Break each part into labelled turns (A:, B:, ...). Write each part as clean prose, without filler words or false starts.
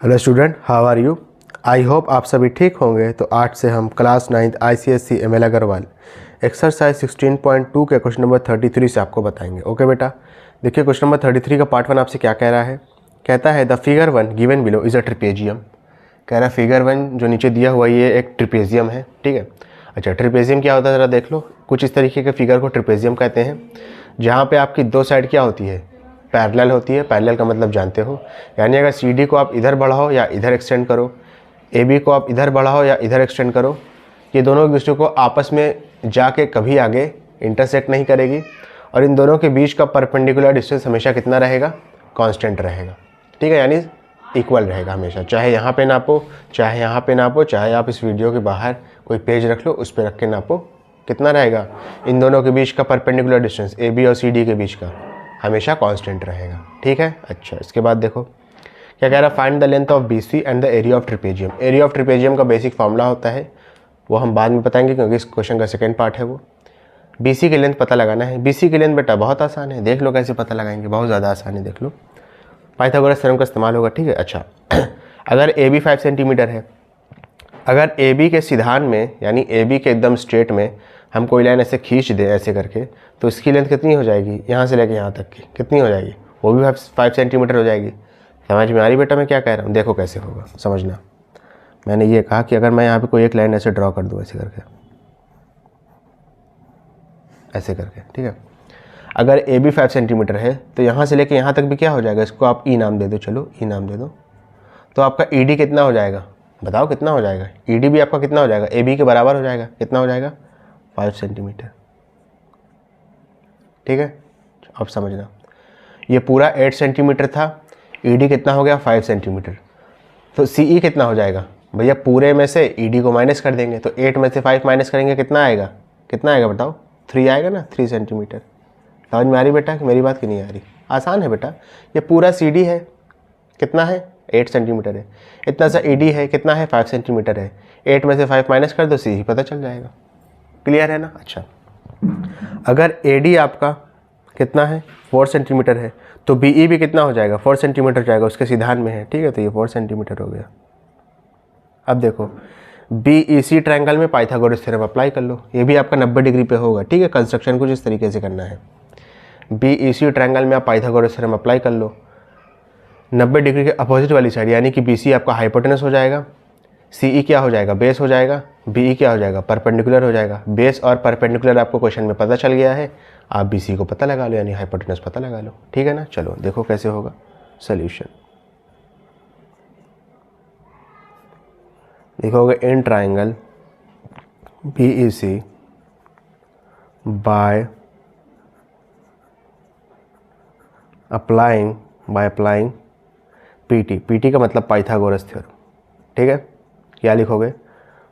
A: Hello student, how are you? I hope आप सभी ठीक होंगे। तो आज से हम class 9th ICSE ML Agarwal exercise 16.2 के क्वेश्चन नंबर 33 से आपको बताएंगे। ओके बेटा, देखिए क्वेश्चन नंबर 33 का पार्ट 1 आपसे क्या कह रहा है। कहता है the figure 1 given below is a trapezium. कह रहा है फिगर 1 जो नीचे दिया हुआ ये एक ट्रिपेजियम है। ठीक है, अच्छा ट्रिपेजियम क्या होता है ज़रा देख लो। कुछ इस तरीके के फिगर को ट्रिपेजियम कहते हैं, जहाँ पे आपकी दो साइड क्या होती है, पैरेलल होती है। पैरेलल का मतलब जानते हो, यानी अगर CD को आप इधर बढ़ाओ या इधर एक्सटेंड करो, AB को आप इधर बढ़ाओ या इधर एक्सटेंड करो, ये दोनों एक दूसरे को आपस में जाके कभी आगे इंटरसेक्ट नहीं करेगी। और इन दोनों के बीच का परपेंडिकुलर डिस्टेंस हमेशा कितना रहेगा, कांस्टेंट रहेगा। ठीक है, यानी इक्वल रहेगा हमेशा, चाहे यहाँ पे नापो चाहे यहाँ पे नापो, चाहे आप इस वीडियो के बाहर कोई पेज रख लो उस पर रख के नापो, कितना रहेगा, इन दोनों के बीच का परपेंडिकुलर डिस्टेंस AB और CD के बीच का हमेशा कांस्टेंट रहेगा। ठीक है, अच्छा इसके बाद देखो क्या कह रहा है, find the length of BC and the area of trapezium. Area of trapezium का बेसिक फॉर्मूला होता है, वो हम बाद में बताएंगे क्योंकि इस क्वेश्चन का सेकंड पार्ट है वो। BC की लेंथ पता लगाना है। BC की लेंथ बेटा बहुत आसान है, देख लो कैसे पता लगाएंगे, बहुत ज़्यादा आसान है, देख लो पाइथागोरस थ्योरम का इस्तेमाल होगा। ठीक है, अच्छा अगर AB 5 सेंटीमीटर है, अगर AB के सीधान में यानी AB के एकदम स्ट्रेट में हम कोई लाइन ऐसे खींच दें ऐसे करके, तो इसकी लेंथ कितनी हो जाएगी, यहाँ से लेके यहाँ तक की कितनी हो जाएगी, वो भी 5 सेंटीमीटर हो जाएगी। समझ में आ रही बेटा मैं क्या कह रहा हूँ? देखो कैसे होगा समझना। मैंने ये कहा कि अगर मैं यहाँ पे कोई एक लाइन ऐसे ड्रॉ कर दूँ ऐसे करके, ऐसे करके, ठीक है, अगर AB 5 सेंटीमीटर है तो यहाँ से लेके यहाँ तक भी क्या हो जाएगा, इसको आप E नाम दे दो, चलो E नाम दे दो, तो आपका ED कितना हो जाएगा, बताओ कितना हो जाएगा। ED भी आपका कितना हो जाएगा, AB के बराबर हो जाएगा, कितना हो जाएगा, 5 सेंटीमीटर। ठीक है, अब समझना, ये पूरा 8 सेंटीमीटर था, ED कितना हो गया 5 सेंटीमीटर, तो CE कितना हो जाएगा भैया, पूरे में से ED को माइनस कर देंगे, तो 8 में से 5 माइनस करेंगे कितना आएगा, कितना आएगा बताओ, 3 आएगा ना, 3 सेंटीमीटर। समझ में आ रही बेटा कि मेरी बात की नहीं आ रही? आसान है बेटा, ये पूरा CD है कितना है, 8 सेंटीमीटर है, इतना सा ED है कितना है, 5 सेंटीमीटर है, 8 में से 5 माइनस कर दो, CE पता चल जाएगा। क्लियर है ना? अच्छा अगर AD आपका कितना है, 4 सेंटीमीटर है, तो BE भी कितना हो जाएगा, 4 सेंटीमीटर हो जाएगा, उसके सीधान में है। ठीक है, तो ये 4 सेंटीमीटर हो गया। अब देखो BEC ट्रायंगल में पाइथागोरस थ्योरम अप्लाई कर लो, ये भी आपका 90 डिग्री पे होगा। ठीक है, कंस्ट्रक्शन कुछ इस तरीके से करना है। BEC ट्रायंगल में आप पाइथागोरस थ्योरम अप्लाई कर लो 90 डिग्री के अपोजिट वाली साइड, यानी कि BC आपका हाइपोटेनस हो जाएगा, CE क्या हो जाएगा, बेस हो जाएगा, BE क्या हो जाएगा, परपेंडिकुलर हो जाएगा। बेस और परपेंडिकुलर आपको क्वेश्चन में पता चल गया है, आप BC को पता लगा लो, यानी हाइपोटेनस पता लगा लो। ठीक है ना? चलो देखो कैसे होगा सोल्यूशन। देखोगे in triangle BEC by applying PT का मतलब पाइथागोरस थ्योरम। ठीक है, क्या लिखोगे,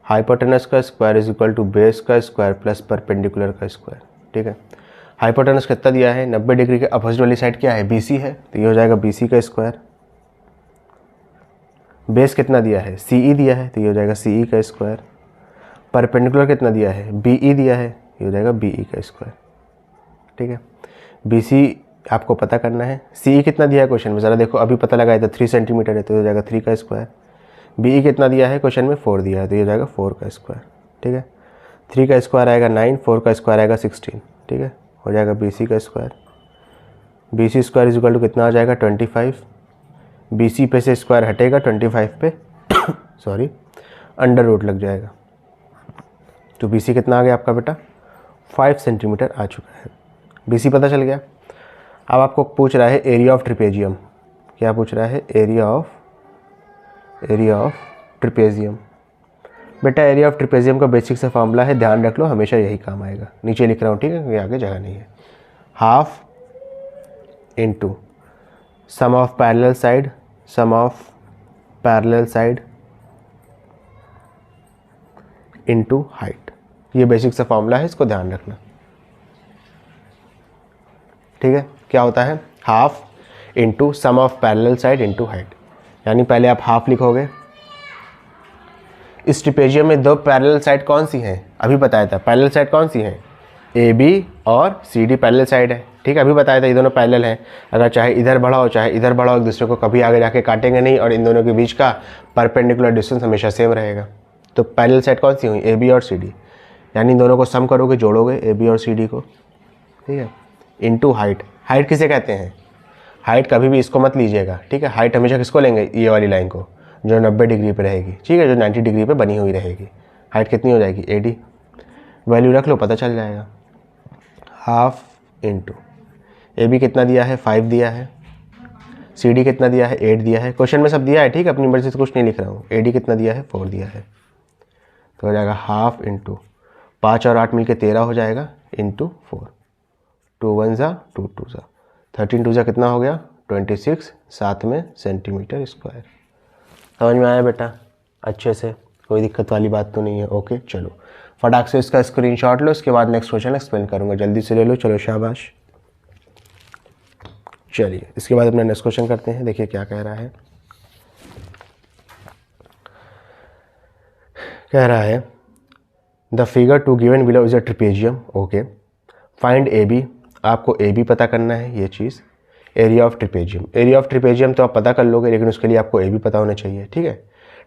A: हाइपोटेनस का square is equal to base का स्क्वायर प्लस परपेंडिकुलर का स्क्वायर। ठीक है, हाइपोटेनस कितना दिया है, 90 डिग्री के अपोजिट वाली साइड क्या है, BC है, तो ये हो जाएगा BC का स्क्वायर। बेस कितना दिया है, CE दिया है, तो ये हो जाएगा CE का स्क्वायर। परपेंडिकुलर कितना दिया है, BE दिया है, ये हो जाएगा BE का स्क्वायर। ठीक है, BC आपको पता करना है, CE कितना दिया है क्वेश्चन में, ज़रा देखो, अभी पता लगाया था 3 सेंटीमीटर है, तो हो जाएगा 3 का स्क्वायर। BE कितना दिया है क्वेश्चन में, 4 दिया है, तो ये हो जाएगा 4 का स्क्वायर। ठीक है, 3 का स्क्वायर आएगा 9, 4 का स्क्वायर आएगा 16। ठीक है, हो जाएगा BC का square. BC square is equal to कितना आ जाएगा, 25। BC पे से स्क्वायर हटेगा, 25 पे सॉरी अंडर रूट लग जाएगा, तो BC कितना आ गया आपका बेटा, 5 सेंटीमीटर आ चुका है। BC पता चल गया। अब आपको पूछ रहा है एरिया ऑफ ट्रिपेजियम। क्या पूछ रहा है, एरिया ऑफ ट्रिपेजियम। बेटा एरिया ऑफ ट्रिपेजियम का बेसिक सा फार्मूला है, ध्यान रख लो, हमेशा यही काम आएगा। नीचे लिख रहा हूँ, ठीक है, क्योंकि आगे जगह नहीं है। Half into sum of parallel side into height. ये बेसिक सा फार्मूला है, इसको ध्यान रखना। ठीक है, क्या होता है, half into sum of parallel side into height, यानी पहले आप हाफ लिखोगे। इस ट्रिपेजियम में दो पैरेलल साइड कौन सी हैं, अभी बताया था पैरेलल साइड कौन सी हैं, AB और CD पैरेलल साइड है। ठीक है, अभी बताया था ये दोनों पैरेलल हैं, अगर चाहे इधर बढ़ाओ चाहे इधर बढ़ाओ एक दूसरे को कभी आगे जाके काटेंगे नहीं और इन दोनों के बीच का परपेंडिकुलर डिस्टेंस हमेशा सेम रहेगा। तो पैरेलल साइड कौन सी हुई, ए बी और सी डी, यानी इन दोनों को सम करोगे, जोड़ोगे ए बी और सी डी को, ठीक है, इनटू हाइट। हाइट किसे कहते हैं, हाइट कभी भी इसको मत लीजिएगा, ठीक है, हाइट हमेशा किसको लेंगे, ये वाली लाइन को जो 90 डिग्री पे रहेगी, ठीक है, जो 90 डिग्री पे बनी हुई रहेगी। हाइट कितनी हो जाएगी, ए डी, वैल्यू रख लो पता चल जाएगा, हाफ इंटू ए बी कितना दिया है 5 दिया है, सी डी कितना दिया है 8 दिया है, क्वेश्चन में सब दिया है, ठीक है, अपनी मर्जी से कुछ नहीं लिख रहा हूँ। ए डी कितना दिया है 4 दिया है, तो हो जाएगा हाफ इंटू 5 और 8 मिलके 13 हो जाएगा इंटू 4, 2 1 ज़ा 2 2 ज़ा 13 2 ज़ा कितना हो गया 26, साथ में सेंटीमीटर स्क्वायर। समझ में आया बेटा अच्छे से, कोई दिक्कत वाली बात तो नहीं है। ओके चलो फटाक से इसका स्क्रीनशॉट लो, इसके बाद नेक्स्ट क्वेश्चन एक्सप्लेन करूँगा, जल्दी से ले लो। चलो शाबाश। चलिए इसके बाद अपना नेक्स्ट क्वेश्चन करते हैं, देखिए क्या कह रहा है। कह रहा है the figure to given below is a trapezium. Okay find A B, आपको ए बी पता करना है ये चीज़। Area of trapezium, area of trapezium तो आप पता कर लोगे, लेकिन उसके लिए आपको ए बी पता होना चाहिए, ठीक है।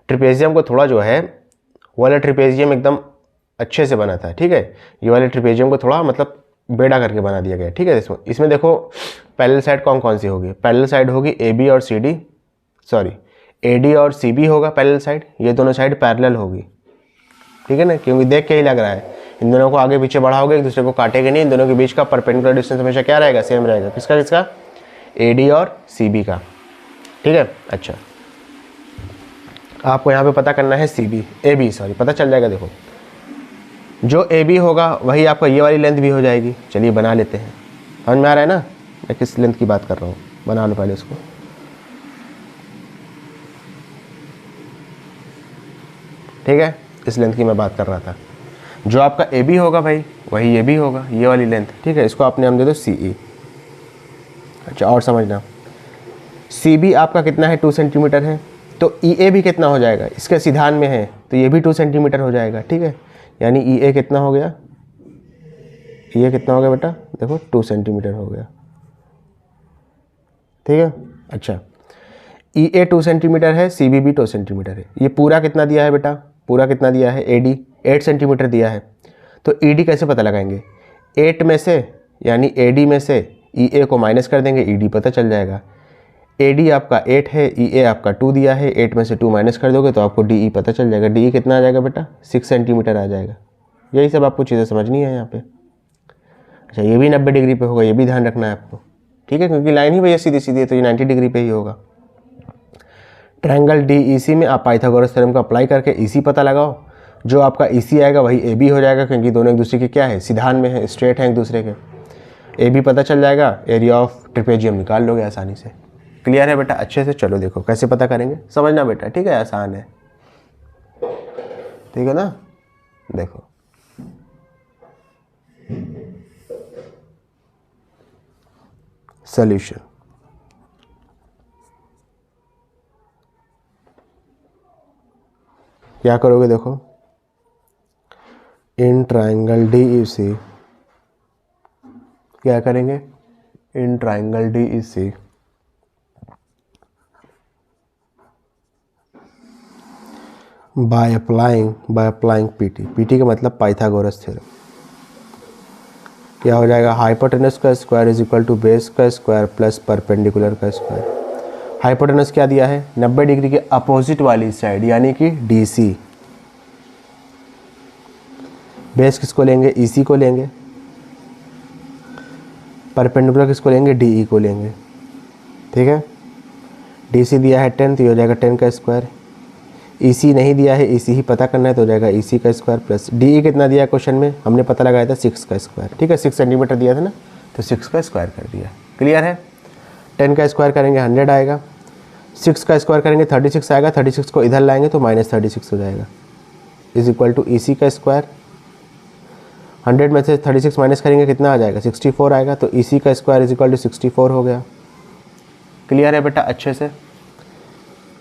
A: ट्रिपेजियम को थोड़ा जो है वो वाला ट्रिपेजियम एकदम अच्छे से बना था, ठीक है, ये वाले ट्रिपेजियम को थोड़ा मतलब बेड़ा करके बना दिया गया, ठीक है। इसमें देखो पैरेलल साइड कौन कौन सी होगी, पैरेलल साइड होगी ए बी और C D, sorry A D और सी बी होगा पैरेलल साइड, ये दोनों साइड पैरेलल होगी, ठीक है ना, क्योंकि देख के ही लग रहा है इन दोनों को आगे पीछे बढ़ाओगे एक दूसरे को काटेंगे नहीं, इन दोनों के बीच का परपेंडिकुलर डिस्टेंस हमेशा क्या रहेगा, सेम रहेगा। किसका किसका, ए डी और सी बी का, ठीक है। अच्छा आपको यहाँ पे पता करना है C B, A B sorry, पता चल जाएगा। देखो जो ए बी होगा वही आपका ये वाली लेंथ भी हो जाएगी। चलिए बना लेते हैं, समझ में आ रहा है ना मैं किस लेंथ की बात कर रहा हूँ, बना लो पहले इसको। ठीक है इस लेंथ की मैं बात कर रहा था, जो आपका ए बी होगा भाई वही ये भी होगा, ये वाली लेंथ, ठीक है। इसको आपने हम दे दो सी ई। अच्छा और समझना सी बी आपका कितना है 2 सेंटीमीटर है, तो ई ए भी कितना हो जाएगा, इसके सिधान में है तो ये भी 2 सेंटीमीटर हो जाएगा, ठीक है। यानी ई ए कितना हो गया, ई ए कितना हो गया बेटा, देखो 2 सेंटीमीटर हो गया, ठीक है। अच्छा ई ए 2 सेंटीमीटर है, सी बी भी 2 सेंटीमीटर है। ये पूरा कितना दिया है बेटा, पूरा कितना दिया है, ए डी 8 सेंटीमीटर दिया है, तो ई डी कैसे पता लगाएंगे, 8 में से यानी ए डी में से ई ए को माइनस कर देंगे, ई डी पता चल जाएगा। ए डी आपका 8 है, ई ए आपका 2 दिया है, 8 में से 2 माइनस कर दोगे तो आपको डी ई पता चल जाएगा। डी ई कितना आ जाएगा बेटा 6 सेंटीमीटर आ जाएगा। यही सब आपको चीज़ें समझनी है यहाँ पे। अच्छा ये भी 90 डिग्री पे होगा, ये भी ध्यान रखना है आपको, ठीक है, क्योंकि लाइन ही भैया सीधी सीधी है तो ये 90 डिग्री पे ही होगा। ट्रायंगल डी ई सी में आप पाइथागोरस थ्योरम का अप्लाई करके ई सी पता लगाओ, जो आपका ई सी आएगा वही ए बी हो जाएगा, क्योंकि दोनों एक दूसरे के क्या है, सिधान में है, स्ट्रेट हैं एक दूसरे के। ए बी पता चल जाएगा, एरिया ऑफ ट्रिपेजियम निकाल लोगे आसानी से। क्लियर है बेटा अच्छे से। चलो देखो कैसे पता करेंगे, समझना बेटा, ठीक है, आसान है, ठीक है ना। देखो सॉल्यूशन, क्या करोगे, देखो इन ट्रायंगल डी ई सी, क्या करेंगे, in triangle D E C by applying PT. PT का मतलब पाइथागोरस थ्योरम। क्या हो जाएगा, हाइपोटेनस का square is equal to base का स्क्वायर प्लस परपेंडिकुलर का स्क्वायर। हाइपोटेनस क्या दिया है, 90 डिग्री के अपोजिट वाली साइड यानी कि डीसी। बेस किसको लेंगे, ईसी को लेंगे। परपेंडिकुलर किसको लेंगे, डीई को लेंगे, ठीक है। डीसी दिया है 10 तो ये हो जाएगा 10 का स्क्वायर। ईसी नहीं दिया है, ईसी ही पता करना है तो हो जाएगा ईसी का स्क्वायर प्लस डीई कितना दिया है क्वेश्चन में, हमने पता लगाया था 6 का स्क्वायर, ठीक है, 6 सेंटीमीटर दिया था ना तो 6 का स्क्वायर कर दिया। क्लियर है। 10 का स्क्वायर करेंगे 100 आएगा, 6 का स्क्वायर करेंगे 36 आएगा, 36 को इधर लाएंगे तो -36 हो जाएगा, इज इक्वल टू ईसी का स्क्वायर। 100 में से 36 माइनस करेंगे कितना आ जाएगा, 64 आएगा, तो ईसी का स्क्वायर इज इक्वल टू 64 हो गया। क्लियर है बेटा अच्छे से।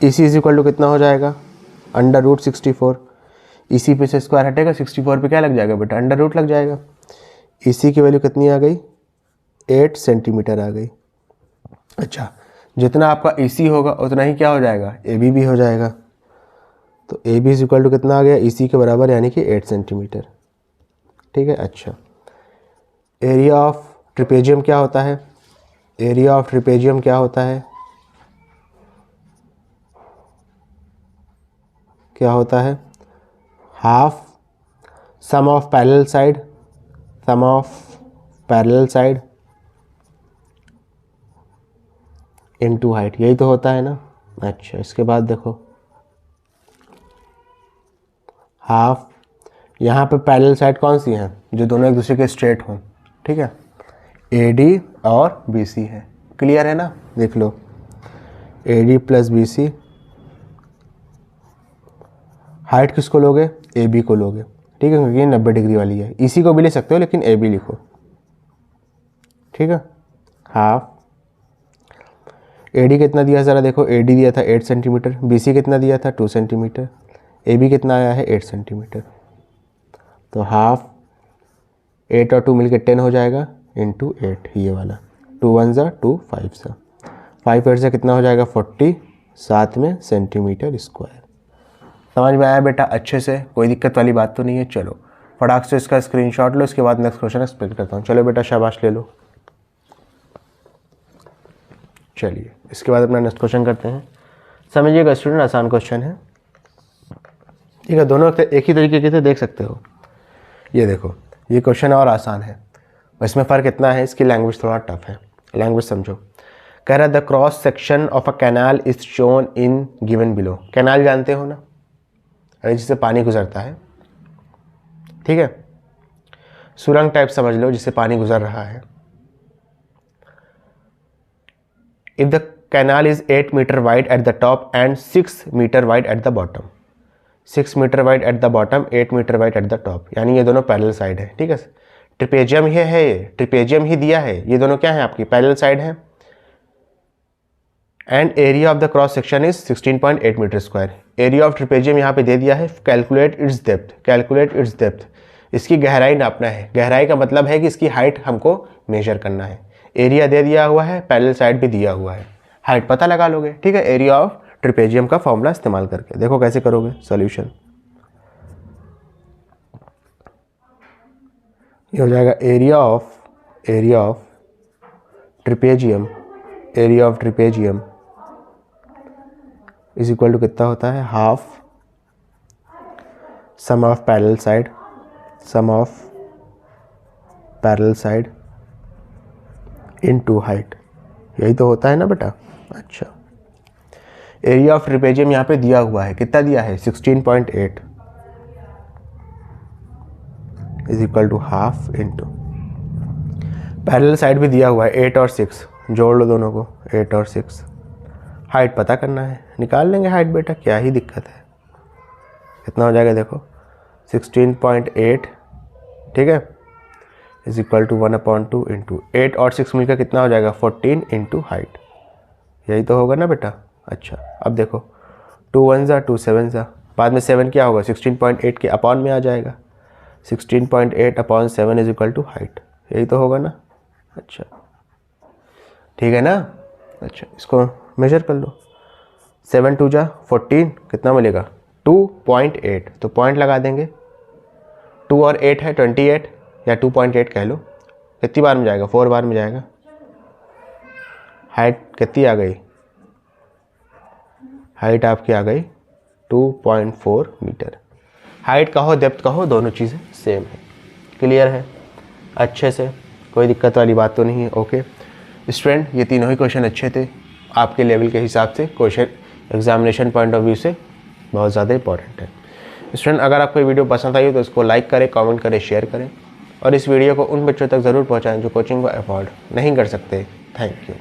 A: ईसी इज इक्वल टू कितना हो जाएगा, √64। ईसी पे से स्क्वायर हटेगा, 64 पे क्या लग जाएगा बेटा, अंडर रूट लग जाएगा। ईसी की वैल्यू कितनी आ गई, 8 सेंटीमीटर आ गई। अच्छा, जितना आपका AC होगा उतना ही क्या हो जाएगा, AB भी हो जाएगा। तो AB इज इक्वल टू कितना आ गया, EC के बराबर, यानी कि 8 सेंटीमीटर। ठीक है। अच्छा, एरिया ऑफ ट्रिपेजियम क्या होता है, एरिया ऑफ ट्रिपेजियम क्या होता है, क्या होता है, half sum of parallel side, sum of parallel side into height, यही तो होता है ना। अच्छा, इसके बाद देखो हाफ, यहाँ पे पैरेलल साइड कौन सी हैं, जो दोनों एक दूसरे के स्ट्रेट हों। ठीक है, AD और BC है। क्लियर है ना, देख लो AD प्लस BC। हाइट किसको लोगे, AB को लोगे। ठीक है, क्योंकि ये 90 डिग्री वाली है। EC को भी ले सकते हो लेकिन AB लिखो। ठीक है, हाफ AD कितना दिया ज़रा देखो, AD दिया था 8 सेंटीमीटर, BC कितना दिया था 2 सेंटीमीटर, AB कितना आया है 8 सेंटीमीटर। तो हाफ 8 और 2 मिलकर 10 हो जाएगा इंटू 8, ये वाला 2 1 ज़ा 2 5 सा 5 8 से कितना हो जाएगा 40, साथ में सेंटीमीटर स्क्वायर। समझ में आया बेटा अच्छे से, कोई दिक्कत वाली बात तो नहीं है। चलो फटाक से इसका स्क्रीनशॉट लो, इसके बाद नेक्स्ट क्वेश्चन एक्सप्लेन करता हूँ। चलो बेटा शाबाश ले लो। चलिए इसके बाद अपना नेक्स्ट क्वेश्चन करते हैं। समझिएगा स्टूडेंट, आसान क्वेश्चन है। ठीक है, दोनों एक ही तरीके से देख सकते हो। ये देखो, ये क्वेश्चन और आसान है, इसमें फ़र्क इतना है, इसकी लैंग्वेज थोड़ा टफ है। लैंग्वेज समझो। कह रहा है the cross section of a canal is shown in given below. Canal जानते हो ना, अरे जिससे पानी गुजरता है। ठीक है, सुरंग टाइप समझ लो जिससे पानी गुजर रहा है। If the canal is 8 metre wide at the top and 6 metre wide at the bottom, 6 metre wide at the bottom, 8 metre wide at the top, यानी ये दोनों पैरेलल साइड है। ठीक है, ट्रिपेजियम ही है, ये ट्रिपेजियम ही दिया है, ये दोनों क्या है आपकी पैरेलल साइड है। And area of the cross section is 16.8 metre square. Area of trapezium यहाँ पे दे दिया है। Calculate its depth, calculate its depth, इसकी गहराई नापना है। गहराई का मतलब है कि इसकी हाइट हमको मेजर करना है। एरिया दे दिया हुआ है, पैरेलल साइड भी दिया हुआ है, हाइट पता लगा लोगे। ठीक है, एरिया ऑफ ट्रिपेजियम का फॉर्मूला इस्तेमाल करके देखो कैसे करोगे सॉल्यूशन। ये हो जाएगा area of trapezium, area of trapezium is equal to कितना होता है, half sum of parallel side, sum of parallel side into height, यही तो होता है ना बेटा। अच्छा, एरिया ऑफ ट्रिपेजियम यहाँ पे दिया हुआ है, कितना दिया है 16.8 is equal to half into parallel side भी दिया हुआ है 8 और 6, जोड़ लो दोनों को, 8 और 6। हाइट पता करना है, निकाल लेंगे हाइट बेटा, क्या ही दिक्कत है। कितना हो जाएगा देखो 16.8, ठीक है, इज इक्वल टू 1/2 इंटू 8 और 6 मिलकर कितना हो जाएगा 14 इंटू हाइट, यही तो होगा ना बेटा। अच्छा, अब देखो 2 1 ज़ा 2 7 ज़ा, बाद में 7 क्या होगा 16.8 के अपॉन में आ जाएगा, 16.8 upon 7 is equal to height, यही तो होगा ना। अच्छा ठीक है ना। अच्छा, इसको मेजर कर लो, 7 2 ज़ा 14, कितना मिलेगा 2.8, तो पॉइंट लगा देंगे। 2 और 8 है 28, या 2.8 कह लो। कितनी बार में जाएगा, 4 बार में जाएगा। हाइट कितनी आ गई, हाइट आपकी आ गई 2.4 मीटर। हाइट कहो डेप्थ कहो, दोनों चीज़ें सेम है। क्लियर है अच्छे से, कोई दिक्कत वाली बात तो नहीं है। ओके स्टूडेंट, ये तीनों ही क्वेश्चन अच्छे थे आपके लेवल के हिसाब से, question examination point of view से बहुत ज़्यादा इंपॉर्टेंट है। स्टूडेंट, अगर आपको ये वीडियो पसंद आई हो तो इसको लाइक करें, कमेंट करें, शेयर करें, और इस वीडियो को उन बच्चों तक ज़रूर पहुँचाएँ जो कोचिंग को अफोर्ड नहीं कर सकते। Thank you.